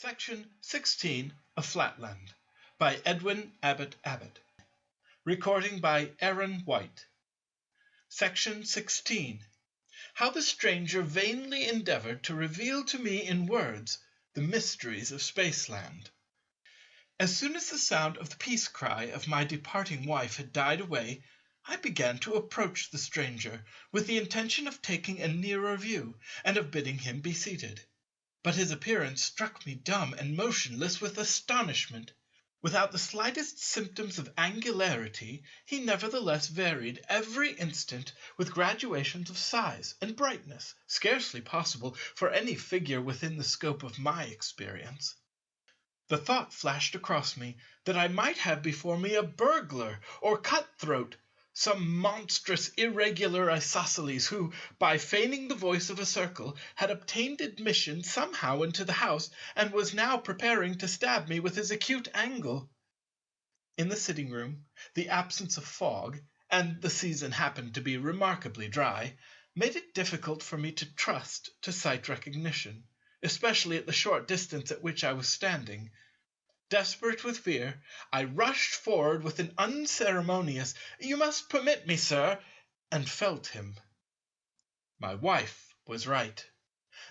Section 16 of Flatland by Edwin Abbott. Recording by Aaron White. Section 16. How the stranger vainly endeavoured to reveal to me in words the mysteries of Spaceland. As soon as the sound of the peace cry of my departing wife had died away, I began to approach the stranger with the intention of taking a nearer view and of bidding him be seated. But his appearance struck me dumb and motionless with astonishment. Without the slightest symptoms of angularity, he nevertheless varied every instant with gradations of size and brightness, scarcely possible for any figure within the scope of my experience. The thought flashed across me that I might have before me a burglar or cut-throat, some monstrous irregular isosceles who, by feigning the voice of a circle, had obtained admission somehow into the house, and was now preparing to stab me with his acute angle. In the sitting-room, the absence of fog, and the season happened to be remarkably dry, made it difficult for me to trust to sight recognition, especially at the short distance at which I was standing. Desperate with fear, I rushed forward with an unceremonious "You must permit me, sir," and felt him. My wife was right.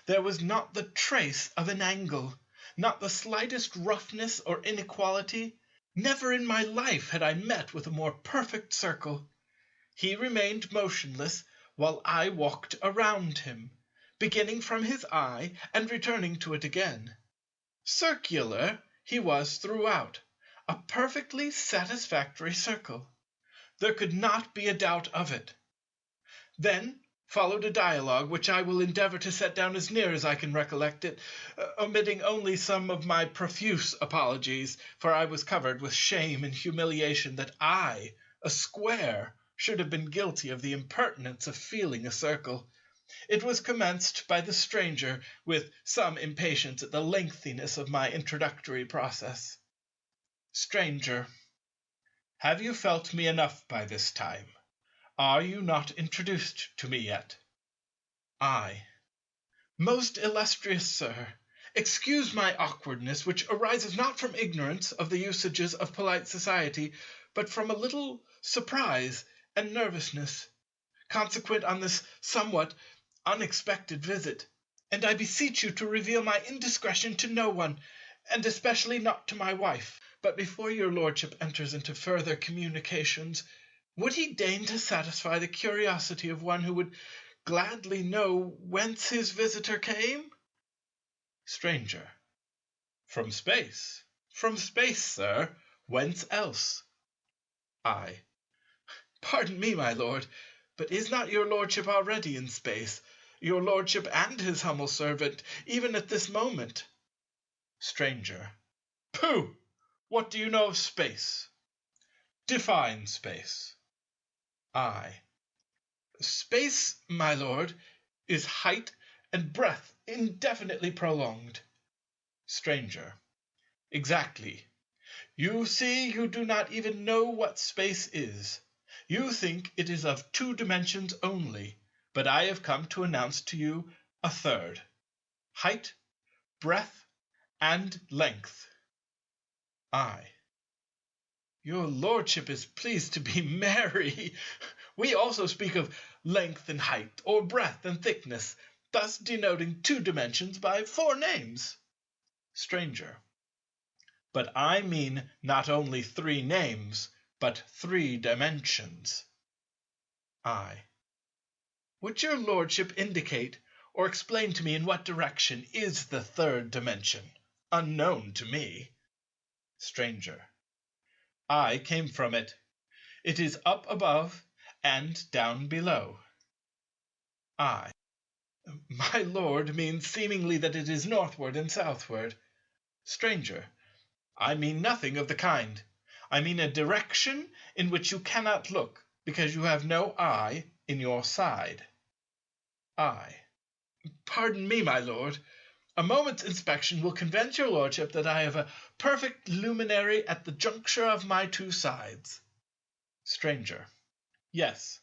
There was not the trace of an angle, not the slightest roughness or inequality. Never in my life had I met with a more perfect circle. He remained motionless while I walked around him, beginning from his eye and returning to it again. Circular he was throughout, a perfectly satisfactory circle. There could not be a doubt of it. Then followed a dialogue which I will endeavour to set down as near as I can recollect it, omitting only some of my profuse apologies, for I was covered with shame and humiliation that I, a square, should have been guilty of the impertinence of feeling a circle. It was commenced by the stranger, with some impatience at the lengthiness of my introductory process. Stranger, have you felt me enough by this time? Are you not introduced to me yet? I. Most illustrious sir, excuse my awkwardness, which arises not from ignorance of the usages of polite society, but from a little surprise and nervousness, consequent on this somewhat unexpected visit, and I beseech you to reveal my indiscretion to no one, and especially not to my wife. But before your lordship enters into further communications, would he deign to satisfy the curiosity of one who would gladly know whence his visitor came? Stranger. From space. From space, sir. Whence else? I. Pardon me, my lord, but is not your lordship already in space, your lordship and his humble servant, even at this moment? Stranger. Pooh! What do you know of space? Define space. I. Space, my lord, is height and breadth indefinitely prolonged. Stranger. Exactly. You see, you do not even know what space is. You think it is of 2 dimensions only, but I have come to announce to you a third: height, breadth, and length. I. Your lordship is pleased to be merry. We also speak of length and height, or breadth and thickness, thus denoting 2 dimensions by 4 names. Stranger. But I mean not only 3 names, but 3 dimensions. I. Would your lordship indicate or explain to me in what direction is the 3rd dimension, unknown to me? Stranger. I came from it. It is up above and down below. I. My lord means seemingly that it is northward and southward. Stranger. I mean nothing of the kind. I mean a direction in which you cannot look, because you have no eye in your side. I. Pardon me, my lord. A moment's inspection will convince your lordship that I have a perfect luminary at the juncture of my 2 sides. Stranger. Yes,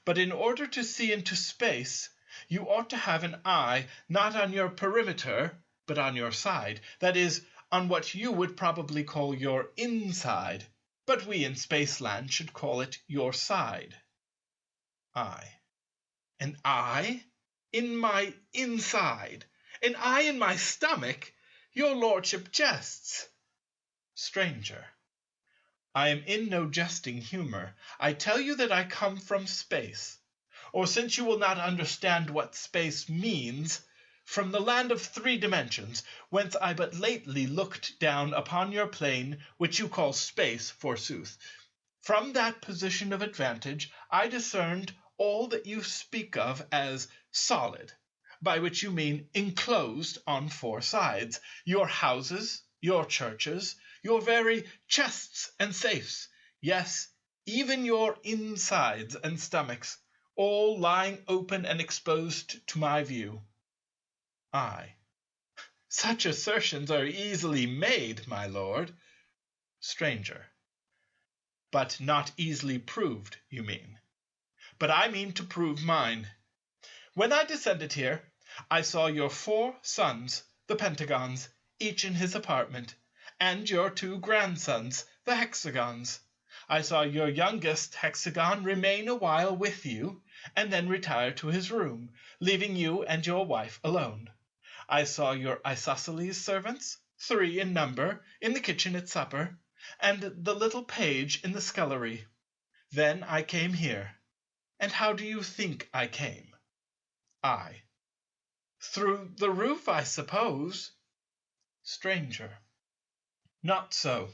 but in order to see into space, you ought to have an eye not on your perimeter, but on your side, that is, on what you would probably call your inside, but we in Spaceland should call it your side. I. An eye? In my inside? An eye in my stomach? Your lordship jests. Stranger. I am in no jesting humour. I tell you that I come from space. Or since you will not understand what space means, from the land of 3 dimensions, whence I but lately looked down upon your plane, which you call space, forsooth. From that position of advantage I discerned all that you speak of as solid, by which you mean enclosed on 4 sides, your houses, your churches, your very chests and safes, yes, even your insides and stomachs, all lying open and exposed to my view. I. Such assertions are easily made, my lord. Stranger. But not easily proved, you mean. But I mean to prove mine. When I descended here, I saw your 4 sons, the Pentagons, each in his apartment, and your 2 grandsons, the Hexagons. I saw your youngest Hexagon remain a while with you, and then retire to his room, leaving you and your wife alone. I saw your isosceles servants, 3 in number, in the kitchen at supper, and the little page in the scullery. Then I came here. And how do you think I came? I. Through the roof, I suppose. Stranger. Not so.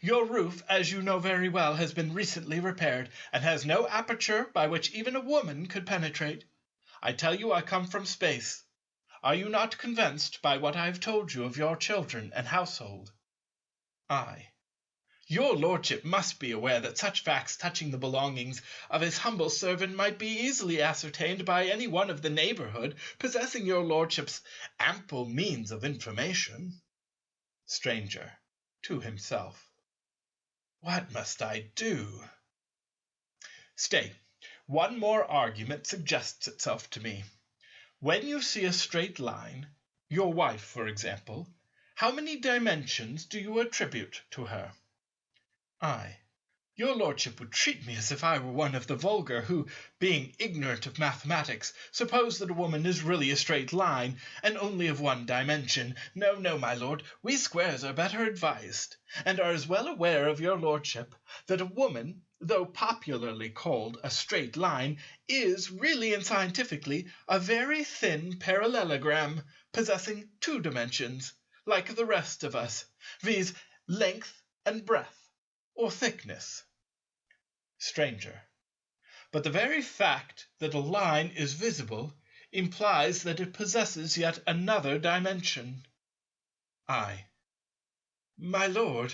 Your roof, as you know very well, has been recently repaired, and has no aperture by which even a woman could penetrate. I tell you I come from space. Are you not convinced by what I have told you of your children and household? I. Your lordship must be aware that such facts touching the belongings of his humble servant might be easily ascertained by any one of the neighbourhood possessing your lordship's ample means of information. Stranger. To himself. What must I do? Stay. One more argument suggests itself to me. When you see a straight line, your wife, for example, how many dimensions do you attribute to her? I. Your lordship would treat me as if I were one of the vulgar who, being ignorant of mathematics, suppose that a woman is really a straight line, and only of 1 dimension. No, no, my lord, we squares are better advised, and are as well aware of your lordship that a woman, though popularly called a straight line, is really and scientifically a very thin parallelogram, possessing 2 dimensions, like the rest of us, viz. Length and breadth, or thickness. Stranger. But the very fact that a line is visible implies that it possesses yet another dimension. I. My lord,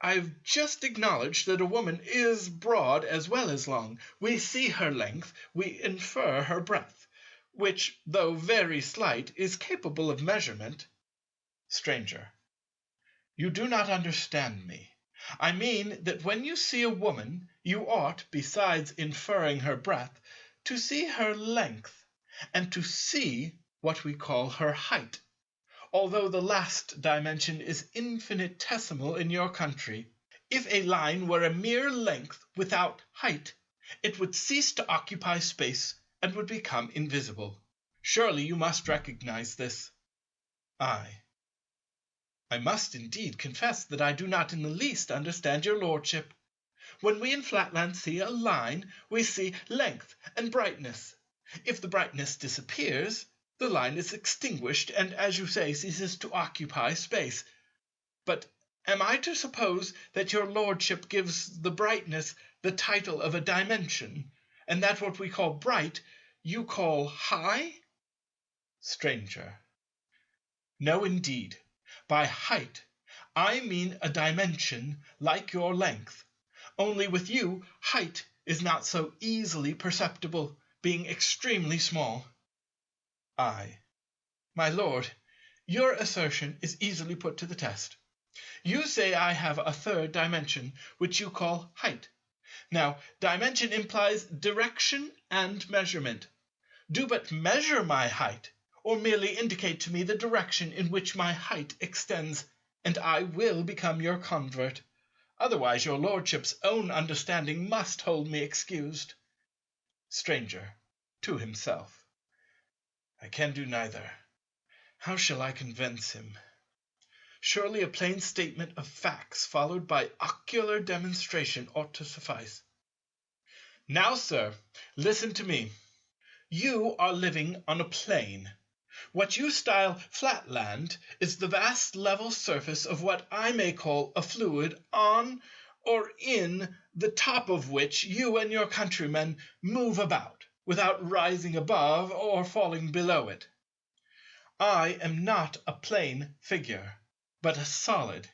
I've just acknowledged that a woman is broad as well as long. We see her length, we infer her breadth, which, though very slight, is capable of measurement. Stranger. You do not understand me. I mean that when you see a woman, you ought, besides inferring her breadth, to see her length, and to see what we call her height, although the last dimension is infinitesimal in your country. If a line were a mere length without height, it would cease to occupy space and would become invisible. Surely you must recognize this. I must indeed confess that I do not in the least understand your lordship. When we in Flatland see a line, we see length and brightness. If the brightness disappears, the line is extinguished, and, as you say, ceases to occupy space. But am I to suppose that your lordship gives the brightness the title of a dimension, and that what we call bright you call high? Stranger. No, indeed. By height, I mean a dimension like your length, only with you height is not so easily perceptible, being extremely small. I. My lord, your assertion is easily put to the test. You say I have a 3rd dimension, which you call height. Now, dimension implies direction and measurement. Do but measure my height, or merely indicate to me the direction in which my height extends, and I will become your convert. Otherwise your lordship's own understanding must hold me excused. Stranger to himself. I can do neither. How shall I convince him? Surely a plain statement of facts followed by ocular demonstration ought to suffice. Now, sir, listen to me. You are living on a plain. What you style Flatland is the vast level surface of what I may call a fluid, on or in the top of which you and your countrymen move about, without rising above or falling below it. I am not a plane figure, but a solid.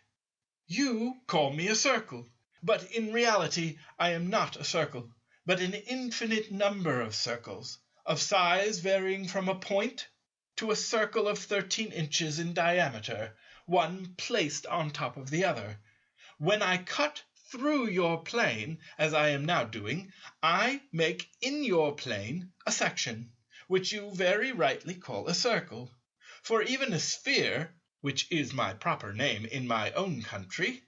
You call me a circle, but in reality I am not a circle, but an infinite number of circles, of size varying from a point to a circle of 13 inches in diameter, one placed on top of the other. When I cut through your plane, as I am now doing, I make in your plane a section, which you very rightly call a circle. For even a sphere, which is my proper name in my own country,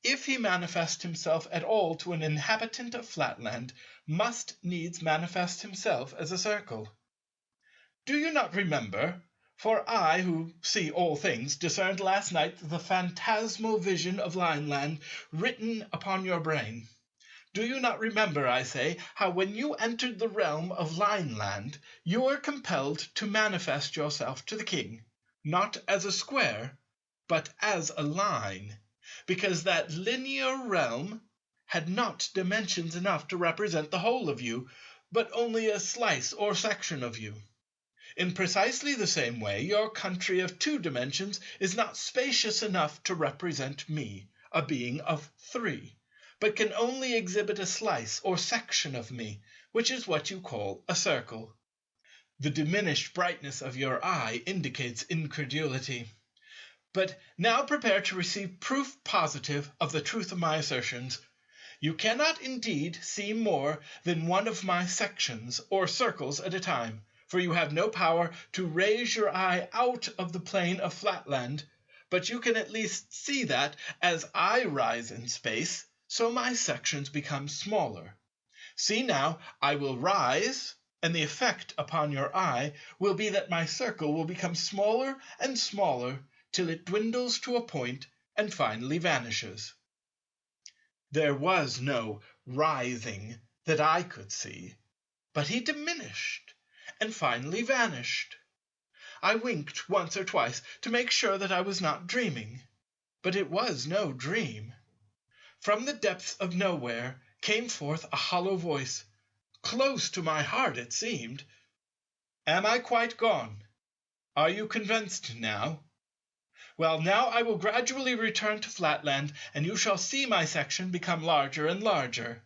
if he manifest himself at all to an inhabitant of Flatland, must needs manifest himself as a circle. Do you not remember? For I, who see all things, discerned last night the phantasmal vision of Lineland written upon your brain. Do you not remember, I say, how when you entered the realm of Lineland, you were compelled to manifest yourself to the king, not as a square, but as a line, because that linear realm had not dimensions enough to represent the whole of you, but only a slice or section of you? In precisely the same way, your country of 2 dimensions is not spacious enough to represent me, a being of 3, but can only exhibit a slice or section of me, which is what you call a circle. The diminished brightness of your eye indicates incredulity. But now prepare to receive proof positive of the truth of my assertions. You cannot indeed see more than one of my sections or circles at a time, for you have no power to raise your eye out of the plane of Flatland, but you can at least see that, as I rise in space, so my sections become smaller. See now, I will rise, and the effect upon your eye will be that my circle will become smaller and smaller till it dwindles to a point and finally vanishes. There was no rising that I could see, but he diminished and finally vanished. I winked once or twice to make sure that I was not dreaming, but it was no dream. From the depths of nowhere came forth a hollow voice, close to my heart it seemed. Am I quite gone? Are you convinced now? Well, now I will gradually return to Flatland, and you shall see my section become larger and larger.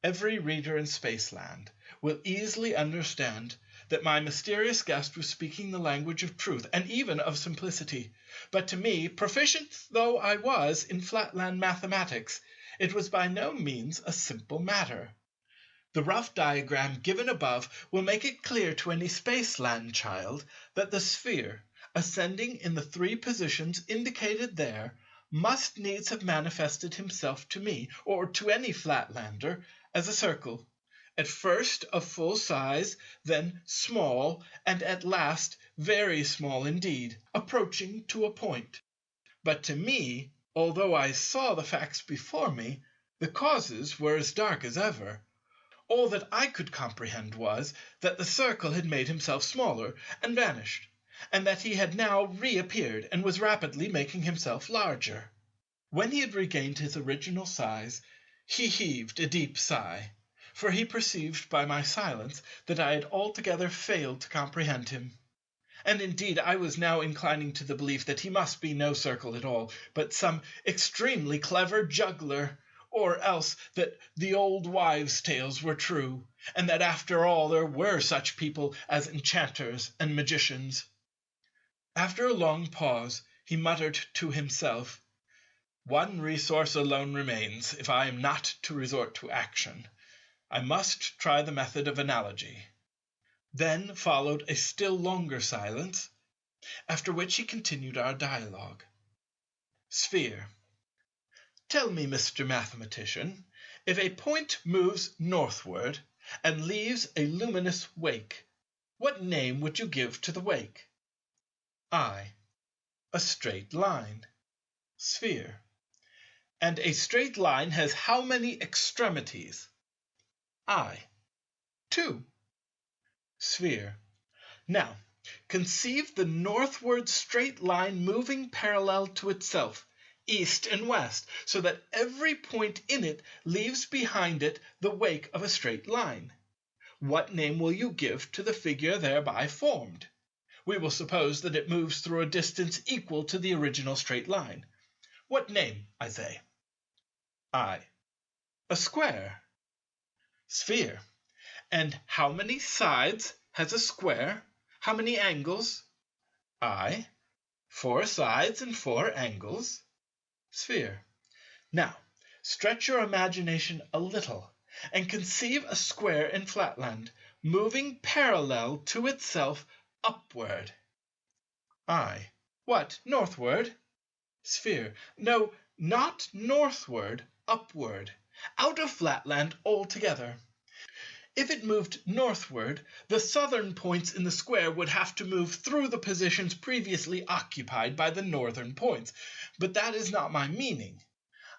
Every reader in Spaceland will easily understand that my mysterious guest was speaking the language of truth and even of simplicity. But to me, proficient though I was in Flatland mathematics, it was by no means a simple matter. The rough diagram given above will make it clear to any Spaceland child that the sphere, ascending in the 3 positions indicated there, must needs have manifested himself to me, or to any Flatlander, as a circle, at first of full size, then small, and at last very small indeed, approaching to a point. But to me, although I saw the facts before me, the causes were as dark as ever. All that I could comprehend was that the circle had made himself smaller and vanished, and that he had now reappeared and was rapidly making himself larger. When he had regained his original size, he heaved a deep sigh, for he perceived by my silence that I had altogether failed to comprehend him. And indeed I was now inclining to the belief that he must be no circle at all, but some extremely clever juggler, or else that the old wives' tales were true, and that after all there were such people as enchanters and magicians. After a long pause, he muttered to himself, "One resource alone remains, if I am not to resort to action. I must try the method of analogy. Then followed a still longer silence, after which he continued our dialogue. Sphere. Tell me, Mr. Mathematician, if a point moves northward and leaves a luminous wake, what name would you give to the wake? I. A straight line. Sphere. And a straight line has how many extremities? I. 2. Sphere. Now, conceive the northward straight line moving parallel to itself, east and west, so that every point in it leaves behind it the wake of a straight line. What name will you give to the figure thereby formed? We will suppose that it moves through a distance equal to the original straight line. What name, I say? I. A square. Sphere. And how many sides has a square? How many angles? I. 4 sides and 4 angles. Sphere. Now, stretch your imagination a little, and conceive a square in Flatland, moving parallel to itself upward. I. What, northward? Sphere. No, not northward, upward, out of Flatland altogether. If it moved northward, the southern points in the square would have to move through the positions previously occupied by the northern points. But that is not my meaning.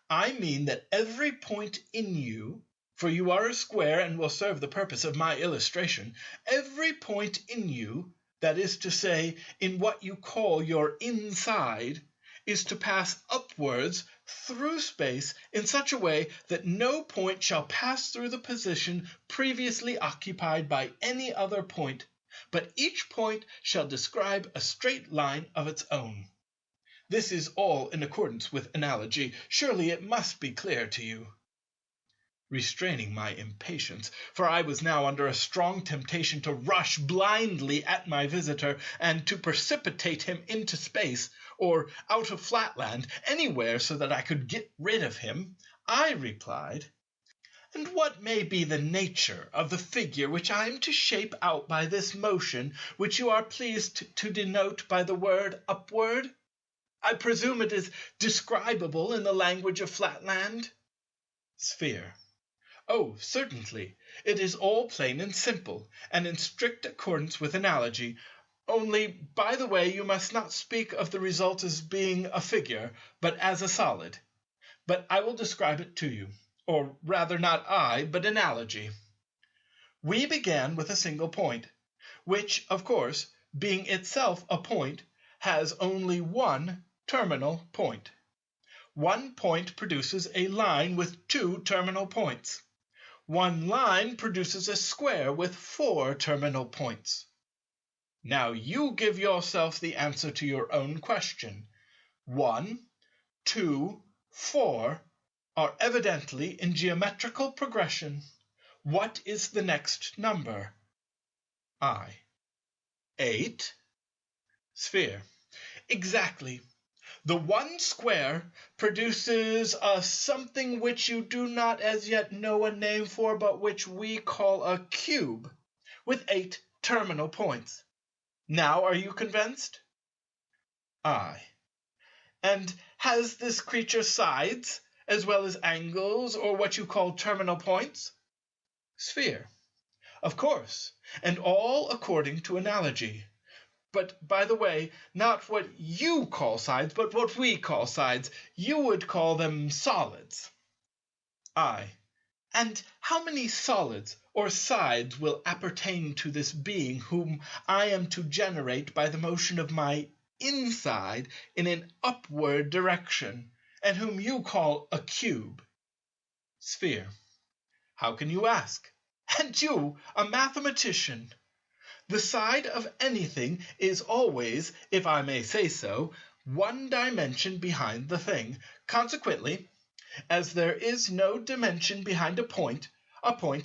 I mean that every point in you, for you are a square and will serve the purpose of my illustration, every point in you, that is to say, in what you call your inside, is to pass upwards through space in such a way that no point shall pass through the position previously occupied by any other point, but each point shall describe a straight line of its own. This is all in accordance with analogy. Surely it must be clear to you. Restraining my impatience, for I was now under a strong temptation to rush blindly at my visitor and to precipitate him into space, or out of Flatland, anywhere so that I could get rid of him, I replied, And what may be the nature of the figure which I am to shape out by this motion, which you are pleased to denote by the word upward? I presume it is describable in the language of Flatland? Sphere. Oh, certainly. It is all plain and simple, and in strict accordance with analogy. Only, by the way, you must not speak of the result as being a figure, but as a solid. But I will describe it to you. Or rather, not I, but analogy. We began with a single point, which, of course, being itself a point, has only one terminal point. One point produces a line with 2 terminal points. One line produces a square with 4 terminal points. Now you give yourself the answer to your own question. 1, 2, 4 are evidently in geometrical progression. What is the next number? I. 8. Sphere. Exactly. The one square produces a something which you do not as yet know a name for, but which we call a cube, with 8 terminal points. Now are you convinced? I. And has this creature sides, as well as angles, or what you call terminal points? Sphere. Of course, and all according to analogy. But, by the way, not what you call sides, but what we call sides. You would call them solids. I. And how many solids or sides will appertain to this being whom I am to generate by the motion of my inside in an upward direction, and whom you call a cube? Sphere. How can you ask? And you, a mathematician! The side of anything is always, if I may say so, one dimension behind the thing. Consequently, as there is no dimension behind a point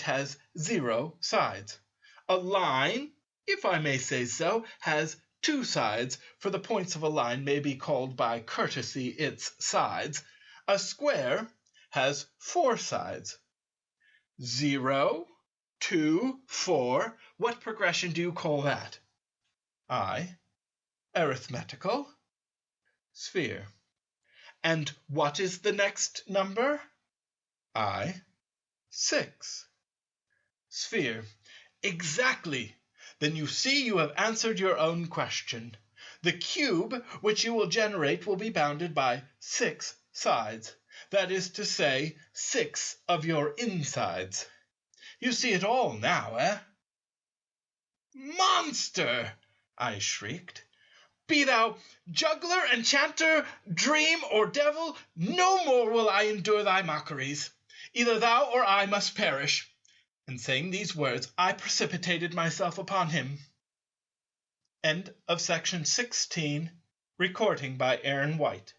has 0 sides. A line, if I may say so, has 2 sides, for the points of a line may be called by courtesy its sides. A square has 4 sides. 0, 2, 4. What progression do you call that? I. Arithmetical. Sphere. And what is the next number? I. 6. Sphere. Exactly. Then you see you have answered your own question. The cube which you will generate will be bounded by 6 sides. That is to say, 6 of your insides. You see it all now, eh? Monster! I shrieked. Be thou juggler, enchanter, dream, or devil, no more will I endure thy mockeries. Either thou or I must perish. And saying these words, I precipitated myself upon him. End of section 16. Recording by Aaron White.